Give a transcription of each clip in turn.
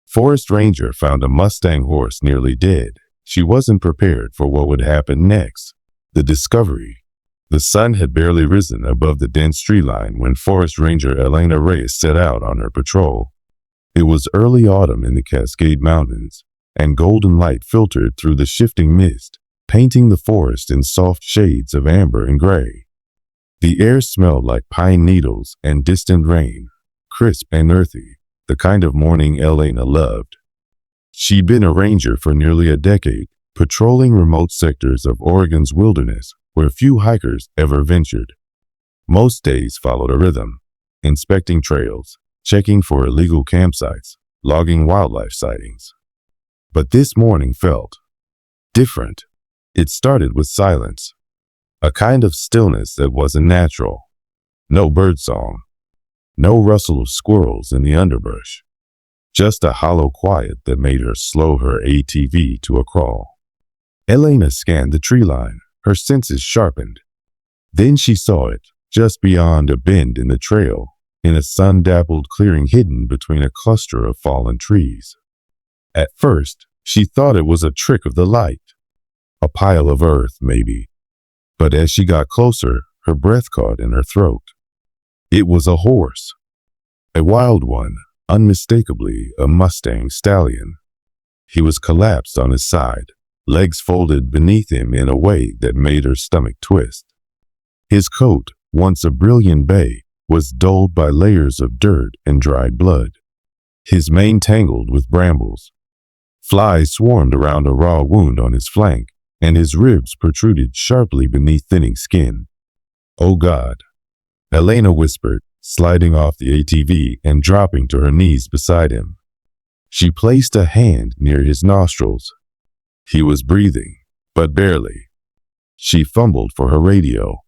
Forest Ranger found a Mustang horse nearly dead. She wasn't prepared for what would happen next. The discovery. The sun had barely risen above the dense tree line when Forest Ranger Elena Reyes set out on her patrol. It was early autumn in the Cascade Mountains, and golden light filtered through the shifting mist, painting the forest in soft shades of amber and gray. The air smelled like pine needles and distant rain, crisp and earthy, the kind of morning Elena loved. She'd been a ranger for nearly a decade, patrolling remote sectors of Oregon's wilderness where few hikers ever ventured. Most days followed a rhythm, inspecting trails, checking for illegal campsites, logging wildlife sightings. But this morning felt different. It started with silence, a kind of stillness that wasn't natural. No birdsong, no rustle of squirrels in the underbrush, just a hollow quiet that made her slow her ATV to a crawl. Elena scanned the tree line, her senses sharpened. Then she saw it, just beyond a bend in the trail, in a sun-dappled clearing hidden between a cluster of fallen trees. At first, she thought it was a trick of the light, a pile of earth, maybe. But as she got closer, her breath caught in her throat. It was a horse, a wild one, unmistakably a Mustang stallion. He was collapsed on his side, legs folded beneath him in a way that made her stomach twist. His coat, once a brilliant bay, was dulled by layers of dirt and dried blood. His mane tangled with brambles. Flies swarmed around a raw wound on his flank, and his ribs protruded sharply beneath thinning skin. "Oh God," Elena whispered, sliding off the ATV and dropping to her knees beside him. She placed a hand near his nostrils. He was breathing, but barely. She fumbled for her radio.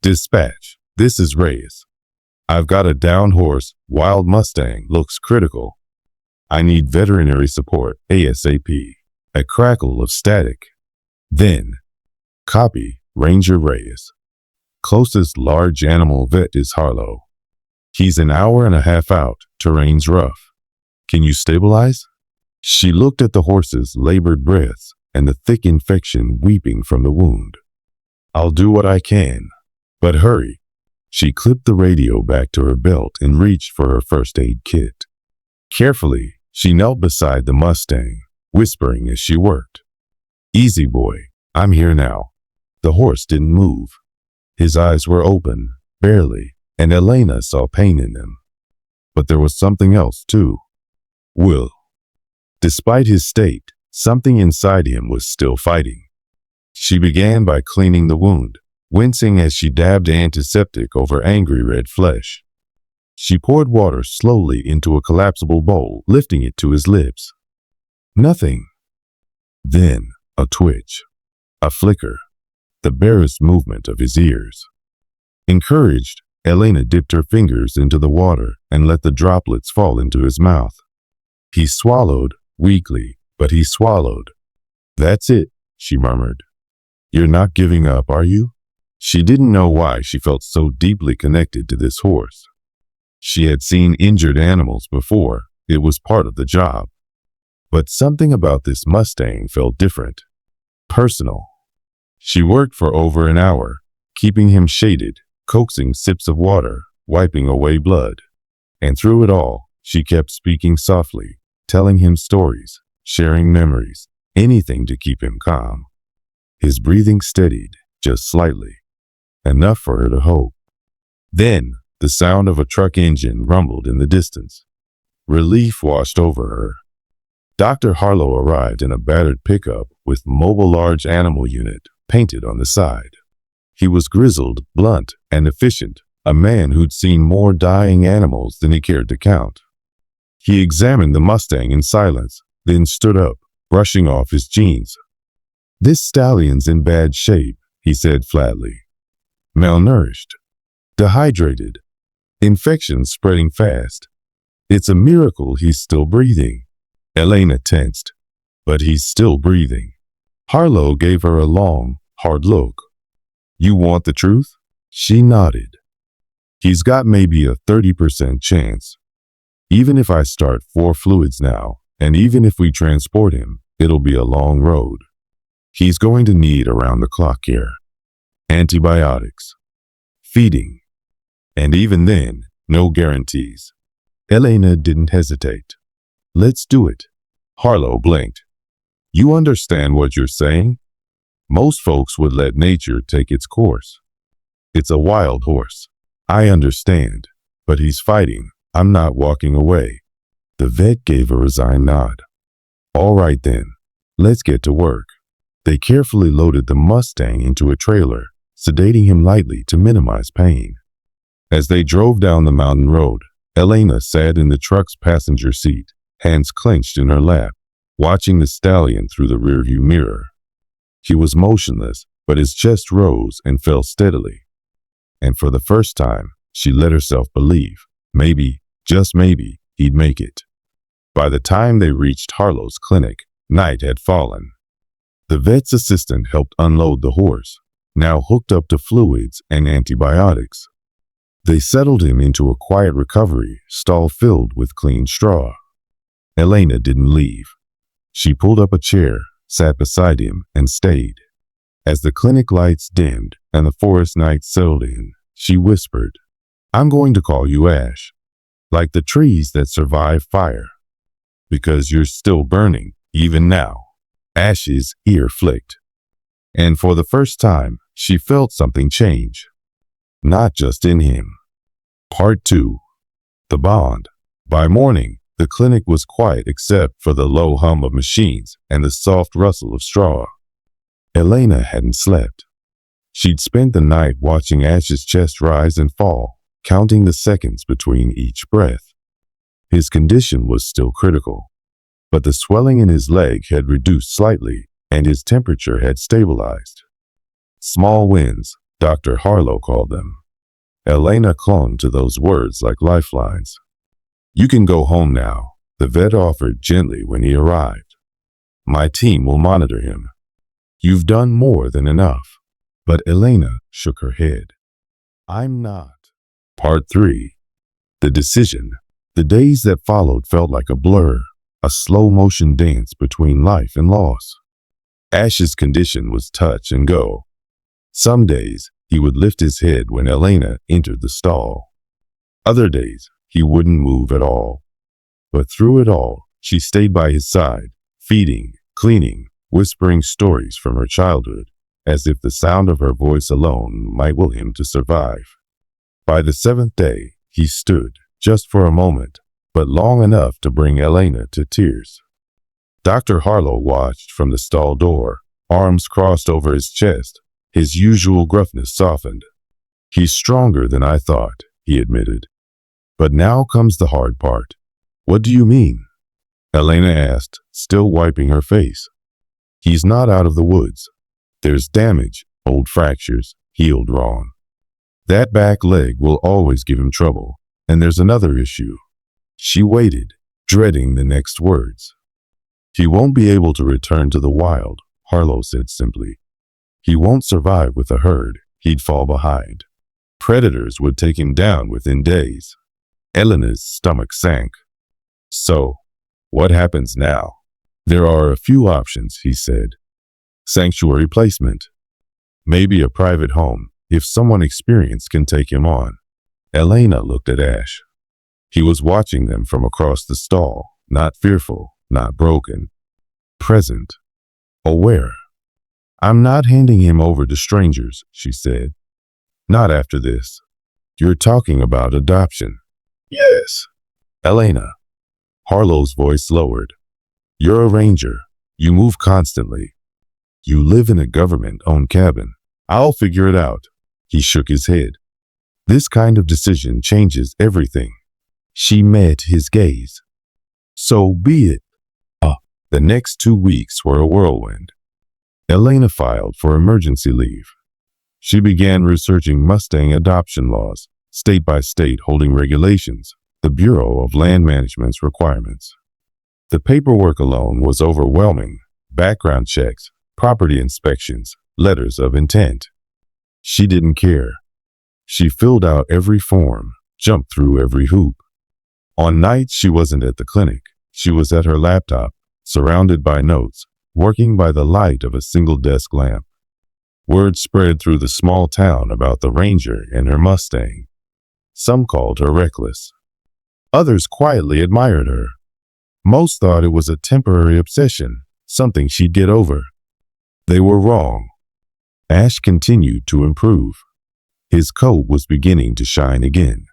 "Dispatch, this is Reyes. I've got a down horse, wild Mustang, looks critical. I need veterinary support ASAP. A crackle of static. Then, copy, Ranger Reyes. Closest large animal vet is Harlow. He's an hour and a half out, terrain's rough. Can you stabilize?" She looked at the horse's labored breaths and the thick infection weeping from the wound. "I'll do what I can, but hurry." She clipped the radio back to her belt and reached for her first aid kit. Carefully, she knelt beside the Mustang, whispering as she worked. "Easy, boy, I'm here now." The horse didn't move. His eyes were open, barely, and Elena saw pain in them. But there was something else, too. Will. Despite his state, something inside him was still fighting. She began by cleaning the wound, wincing as she dabbed antiseptic over angry red flesh. She poured water slowly into a collapsible bowl, lifting it to his lips. Nothing. Then a twitch, a flicker, the barest movement of his ears. Encouraged, Elena dipped her fingers into the water and let the droplets fall into his mouth. He swallowed, weakly, but he swallowed. "That's it," she murmured. "You're not giving up, are you?" She didn't know why she felt so deeply connected to this horse. She had seen injured animals before. It was part of the job. But something about this Mustang felt different. Personal. She worked for over an hour, keeping him shaded, coaxing sips of water, wiping away blood. And through it all, she kept speaking softly, telling him stories, sharing memories, anything to keep him calm. His breathing steadied, just slightly, enough for her to hope. Then, the sound of a truck engine rumbled in the distance. Relief washed over her. Dr. Harlow arrived in a battered pickup with mobile large animal unit painted on the side. He was grizzled, blunt, and efficient, a man who'd seen more dying animals than he cared to count. He examined the Mustang in silence, then stood up, brushing off his jeans. "This stallion's in bad shape," he said flatly. "Malnourished, dehydrated, infections spreading fast. It's a miracle he's still breathing." Elena tensed. "But he's still breathing." Harlow gave her a long, hard look. "You want the truth?" She nodded. "He's got maybe a 30% chance. Even if I start 4 fluids now, And even if we transport him, it'll be a long road. He's going to need around-the-clock care, antibiotics, feeding, and even then, no guarantees. Elena didn't hesitate. Let's do it. Harlow blinked. You understand what you're saying? Most folks would let nature take its course. It's a wild horse. I understand, but he's fighting. I'm not walking away. The vet gave a resigned nod. All right then, let's get to work. They carefully loaded the Mustang into a trailer, sedating him lightly to minimize pain. As they drove down the mountain road, Elena sat in the truck's passenger seat, hands clenched in her lap, watching the stallion through the rearview mirror. He was motionless, but his chest rose and fell steadily. And for the first time, she let herself believe, maybe, just maybe, he'd make it. By the time they reached Harlow's clinic, night had fallen. The vet's assistant helped unload the horse, now hooked up to fluids and antibiotics. They settled him into a quiet recovery stall filled with clean straw. Elena didn't leave. She pulled up a chair, sat beside him, and stayed. As the clinic lights dimmed and the forest night settled in, she whispered, I'm going to call you Ash, like the trees that survive fire. Because you're still burning, even now. Ash's ear flicked. And for the first time, she felt something change. Not just in him. Part 2. The Bond. By morning, the clinic was quiet except for the low hum of machines and the soft rustle of straw. Elena hadn't slept. She'd spent the night watching Ash's chest rise and fall, counting the seconds between each breath. His condition was still critical, but the swelling in his leg had reduced slightly and his temperature had stabilized. Small wins, Dr. Harlow called them. Elena clung to those words like lifelines. You can go home now, the vet offered gently when he arrived. My team will monitor him. You've done more than enough. But Elena shook her head. I'm not. Part 3. The decision. The days that followed felt like a blur, a slow-motion dance between life and loss. Ash's condition was touch and go. Some days, he would lift his head when Elena entered the stall. Other days, he wouldn't move at all. But through it all, she stayed by his side, feeding, cleaning, whispering stories from her childhood, as if the sound of her voice alone might will him to survive. By the 7th day, he stood, just for a moment, but long enough to bring Elena to tears. Dr. Harlow watched from the stall door, arms crossed over his chest, his usual gruffness softened. He's stronger than I thought, he admitted. But now comes the hard part. What do you mean? Elena asked, still wiping her face. He's not out of the woods. There's damage, old fractures, healed wrong. That back leg will always give him trouble. And there's another issue. She waited, dreading the next words. He won't be able to return to the wild, Harlow said simply. He won't survive with a herd. He'd fall behind. Predators would take him down within days. Elena's stomach sank. So, what happens now? There are a few options, he said. Sanctuary placement. Maybe a private home, if someone experienced can take him on. Elena looked at Ash. He was watching them from across the stall, not fearful, not broken. Present. Aware. I'm not handing him over to strangers, she said. Not after this. You're talking about adoption. Yes. Elena. Harlow's voice lowered. You're a ranger. You move constantly. You live in a government-owned cabin. I'll figure it out. He shook his head. This kind of decision changes everything. She met his gaze. So be it. The next 2 weeks were a whirlwind. Elena filed for emergency leave. She began researching Mustang adoption laws, state by state holding regulations, the Bureau of Land Management's requirements. The paperwork alone was overwhelming. Background checks, property inspections, letters of intent. She didn't care. She filled out every form, jumped through every hoop. On nights she wasn't at the clinic. She was at her laptop, surrounded by notes, working by the light of a single desk lamp. Word spread through the small town about the Ranger and her Mustang. Some called her reckless. Others quietly admired her. Most thought it was a temporary obsession, something she'd get over. They were wrong. Ash continued to improve. His coat was beginning to shine again.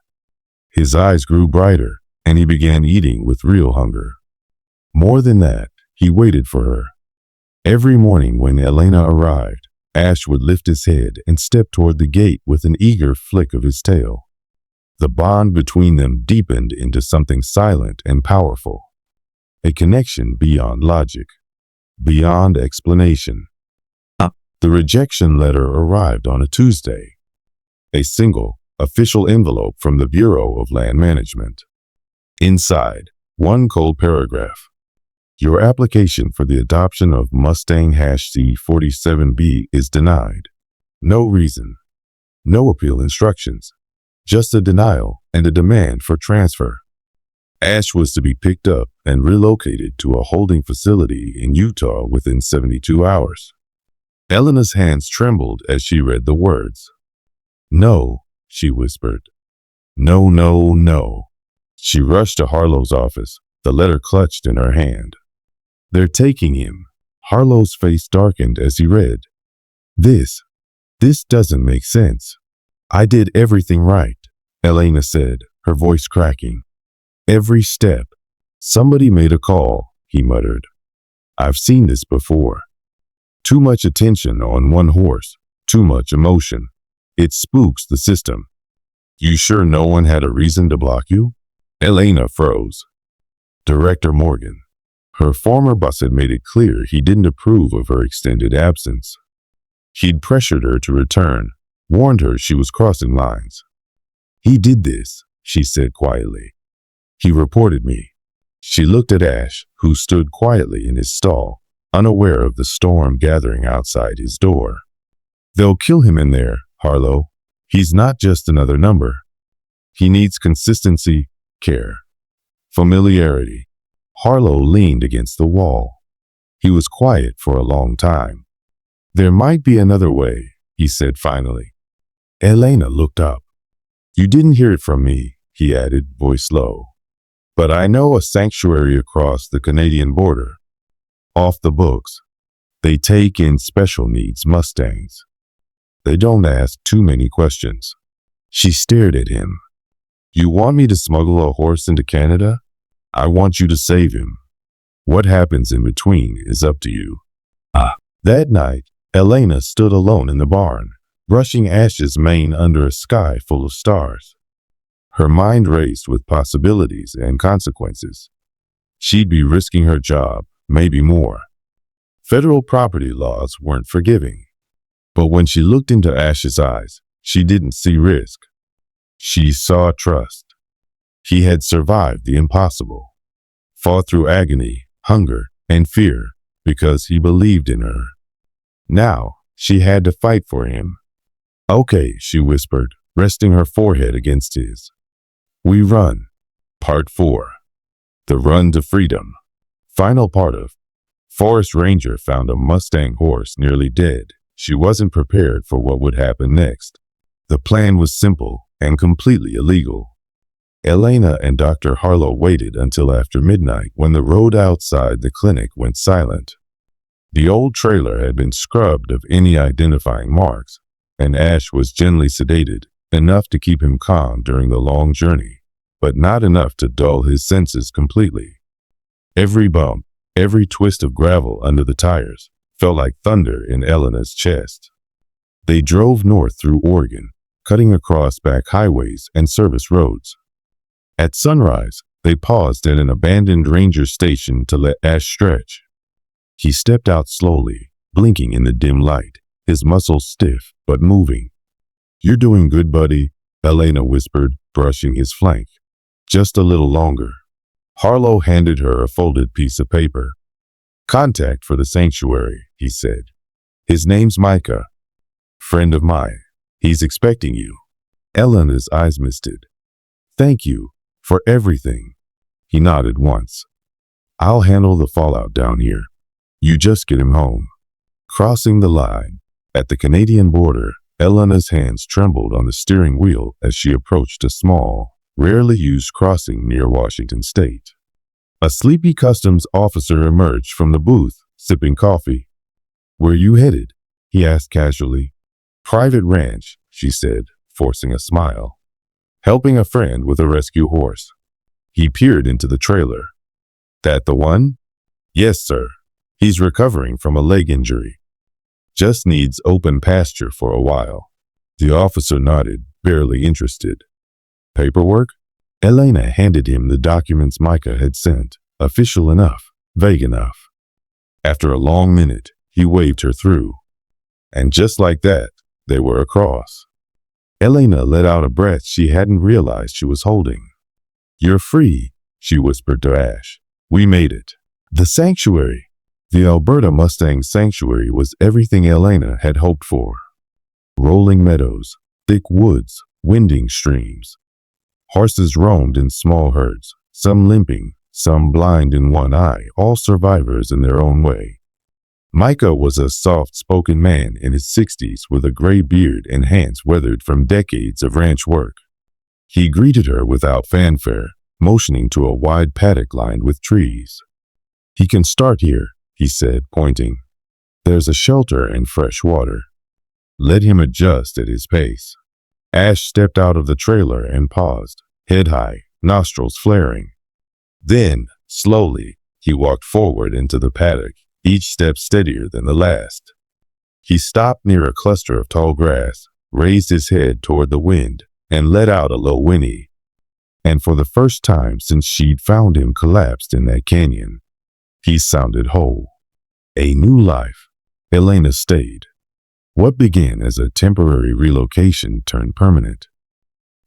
His eyes grew brighter, and he began eating with real hunger. More than that, he waited for her. Every morning when Elena arrived, Ash would lift his head and step toward the gate with an eager flick of his tail. The bond between them deepened into something silent and powerful. A connection beyond logic, beyond explanation. The rejection letter arrived on a Tuesday. A single, official envelope from the Bureau of Land Management. Inside, one cold paragraph. Your application for the adoption of Mustang C47B is denied. No reason. No appeal instructions. Just a denial and a demand for transfer. Ash was to be picked up and relocated to a holding facility in Utah within 72 hours. Elena's hands trembled as she read the words. No, she whispered. No, no, no. She rushed to Harlow's office, the letter clutched in her hand. They're taking him. Harlow's face darkened as he read. This doesn't make sense. I did everything right, Elena said, her voice cracking. Every step. Somebody made a call, he muttered. I've seen this before. Too much attention on one horse, too much emotion. It spooks the system. You sure no one had a reason to block you? Elena froze. Director Morgan. Her former boss had made it clear he didn't approve of her extended absence. He'd pressured her to return, warned her she was crossing lines. He did this, she said quietly. He reported me. She looked at Ash, who stood quietly in his stall, unaware of the storm gathering outside his door. They'll kill him in there, Harlow. He's not just another number. He needs consistency, care, familiarity. Harlow leaned against the wall. He was quiet for a long time. There might be another way, he said finally. Elena looked up. You didn't hear it from me, he added, voice low. But I know a sanctuary across the Canadian border. Off the books. They take in special needs Mustangs. They don't ask too many questions. She stared at him. You want me to smuggle a horse into Canada? I want you to save him. What happens in between is up to you. That night, Elena stood alone in the barn, brushing Ash's mane under a sky full of stars. Her mind raced with possibilities and consequences. She'd be risking her job, maybe more. Federal property laws weren't forgiving. But when she looked into Ash's eyes, she didn't see risk. She saw trust. He had survived the impossible, fought through agony, hunger, and fear because he believed in her. Now, she had to fight for him. Okay, she whispered, resting her forehead against his. We run. Part 4. The Run to Freedom. Final part of Forest Ranger found a Mustang horse nearly dead. She wasn't prepared for what would happen next. The plan was simple and completely illegal. Elena and Dr. Harlow waited until after midnight when the road outside the clinic went silent. The old trailer had been scrubbed of any identifying marks, and Ash was gently sedated, enough to keep him calm during the long journey, but not enough to dull his senses completely. Every bump, every twist of gravel under the tires felt like thunder in Elena's chest. They drove north through Oregon, cutting across back highways and service roads. At sunrise, they paused at an abandoned ranger station to let Ash stretch. He stepped out slowly, blinking in the dim light, his muscles stiff but moving. You're doing good, buddy, Elena whispered, brushing his flank. Just a little longer. Harlow handed her a folded piece of paper. Contact for the sanctuary, he said. His name's Micah. Friend of mine. He's expecting you. Elena's eyes misted. Thank you for everything. He nodded once. I'll handle the fallout down here. You just get him home. Crossing the line. At the Canadian border, Elena's hands trembled on the steering wheel as she approached a small, rarely used crossing near Washington State. A sleepy customs officer emerged from the booth, sipping coffee. Where you headed? He asked casually. Private ranch, she said, forcing a smile. Helping a friend with a rescue horse. He peered into the trailer. That the one? Yes, sir. He's recovering from a leg injury. Just needs open pasture for a while. The officer nodded, barely interested. Paperwork? Elena handed him the documents Micah had sent, official enough, vague enough. After a long minute, he waved her through. And just like that, they were across. Elena let out a breath she hadn't realized she was holding. You're free, she whispered to Ash. We made it. The sanctuary. The Alberta Mustang Sanctuary was everything Elena had hoped for. Rolling meadows, thick woods, winding streams. Horses roamed in small herds, some limping, some blind in one eye, all survivors in their own way. Micah was a soft-spoken man in his 60s with a gray beard and hands weathered from decades of ranch work. He greeted her without fanfare, motioning to a wide paddock lined with trees. He can start here, he said, pointing. There's a shelter and fresh water. Let him adjust at his pace. Ash stepped out of the trailer and paused, head high, nostrils flaring. Then, slowly, he walked forward into the paddock, each step steadier than the last. He stopped near a cluster of tall grass, raised his head toward the wind, and let out a low whinny. And for the first time since she'd found him collapsed in that canyon, he sounded whole. A new life. Elena stayed. What began as a temporary relocation turned permanent.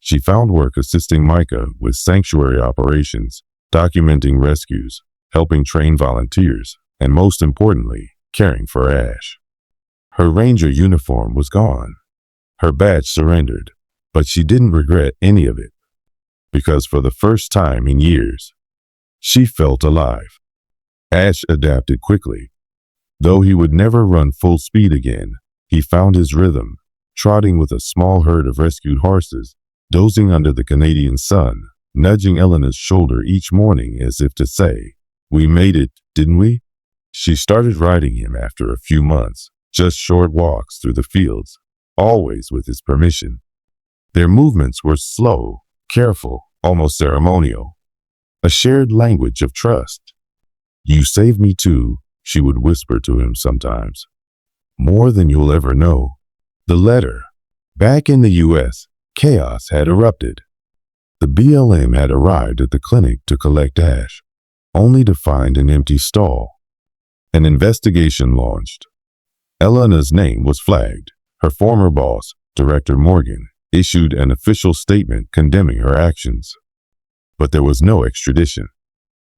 She found work assisting Micah with sanctuary operations, documenting rescues, helping train volunteers, and most importantly, caring for Ash. Her ranger uniform was gone. Her badge surrendered, but she didn't regret any of it. Because for the first time in years, she felt alive. Ash adapted quickly. Though he would never run full speed again, he found his rhythm, trotting with a small herd of rescued horses, dozing under the Canadian sun, nudging Elena's shoulder each morning as if to say, we made it, didn't we? She started riding him after a few months, just short walks through the fields, always with his permission. Their movements were slow, careful, almost ceremonial. A shared language of trust. You saved me too, she would whisper to him sometimes. More than you'll ever know. The letter. Back in the U.S., chaos had erupted. The BLM had arrived at the clinic to collect Ash, only to find an empty stall. An investigation launched. Elena's name was flagged. Her former boss, Director Morgan, issued an official statement condemning her actions. But there was no extradition.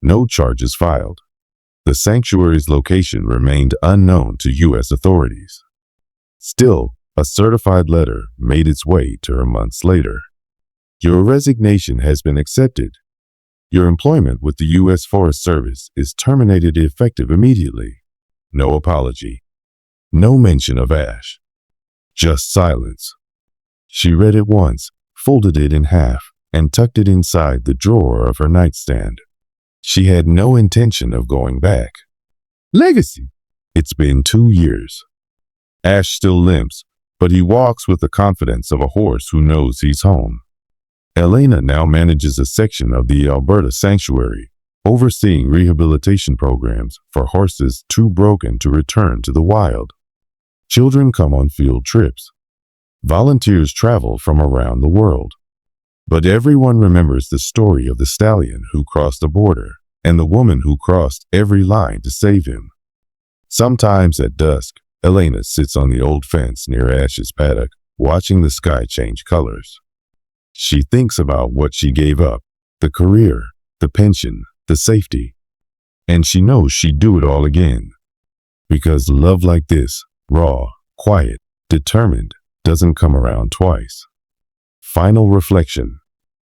No charges filed. The sanctuary's location remained unknown to U.S. authorities. Still, a certified letter made its way to her months later. Your resignation has been accepted. Your employment with the U.S. Forest Service is terminated effective immediately. No apology. No mention of Ash. Just silence. She read it once, folded it in half, and tucked it inside the drawer of her nightstand. She had no intention of going back. Legacy. It's been 2 years. Ash still limps, but he walks with the confidence of a horse who knows he's home. Elena now manages a section of the Alberta Sanctuary, overseeing rehabilitation programs for horses too broken to return to the wild. Children come on field trips. Volunteers travel from around the world. But everyone remembers the story of the stallion who crossed the border and the woman who crossed every line to save him. Sometimes at dusk, Elena sits on the old fence near Ash's paddock, watching the sky change colors. She thinks about what she gave up, the career, the pension, the safety. And she knows she'd do it all again. Because love like this, raw, quiet, determined, doesn't come around twice. Final reflection.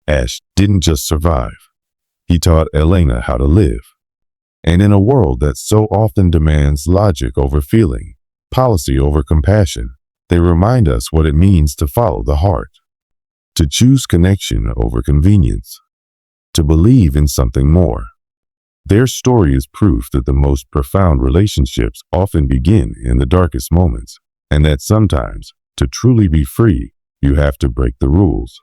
Ash didn't just survive. He taught Elena how to live. And in a world that so often demands logic over feeling, policy over compassion, they remind us what it means to follow the heart, to choose connection over convenience, to believe in something more. Their story is proof that the most profound relationships often begin in the darkest moments, and that sometimes, to truly be free, you have to break the rules.